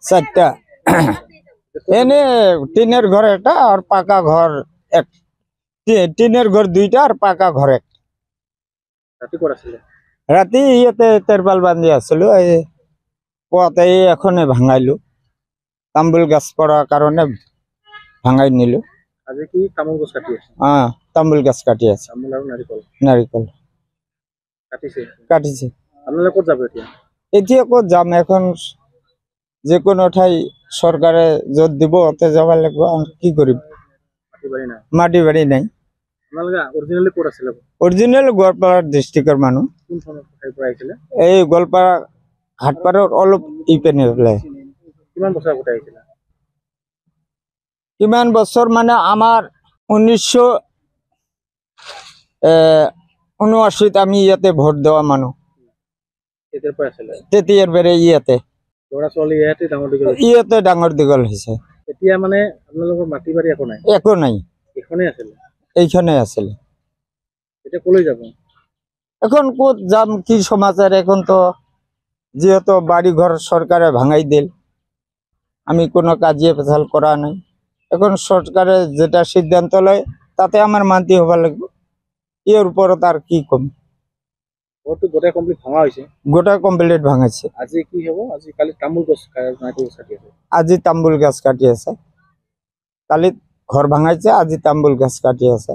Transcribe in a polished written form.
চারটা এনে টিনের ঘর একটা আর পাকা ঘর এক, টিনের ঘর দুইটা আর পাকা ঘর একটা। রাতে ইয়েতে তেরপাল বান্ধি আসছিল, পথে এখন ভাঙাইলো, তাম্বুল গাছ পড়ার কারণে ভাঙাই নিল। হ্যাঁ, তাম্বুল গাছ কাটিয়েছে, নারিকল কাটিছে। এতিয়া কত যাম এখন, যে কোনো ঠাই সরকারে জোর দিব, ওতে যাবার লাগবে। কি করিব, মাটি বাড়ি নাই। অরিজিনাল গোৱালপাৰা ডিস্ট্ৰিক্টেৰ মানুষ, এই গোৱালপাৰা ঘাটপাড়াৰ অলপ ইপেনে পেলাই। কিমান বছৰ মানে আমাৰ 1979 আমি ইয়াতে ভোট দেওয়া মানুষ, তেতিয়াৰ বেৰে ইয়াতে ইয়াতে ডাঙৰ দীঘল হৈছে। এতিয়া মানে আপোনালোকৰ মাটি বাৰী একো নাই, এইখানে আছিল। এখন কত যাম, কি সমাচার? এখন তো যেহেতু বাড়ি ঘর সরকারে ভাঙাই দিল, আমি কোনো কাজে পেছাল করা নাই। এখন সরকারে যেটা সিদ্ধান্ত লয় তাতে আমার মানতে হবার লাগবে, এর উপরও তার কি কম। গোটা কমপ্লিট ভাঙাইছে। আজি কি হব? আজি কালি তামুল গাছ কাটিয়েছে, আজি তাম্বুল গাছ কাটিয়েছে, কালি ঘর ভাঙাইছে, আজি তাম্বুল গাছ কাটিয়েছে।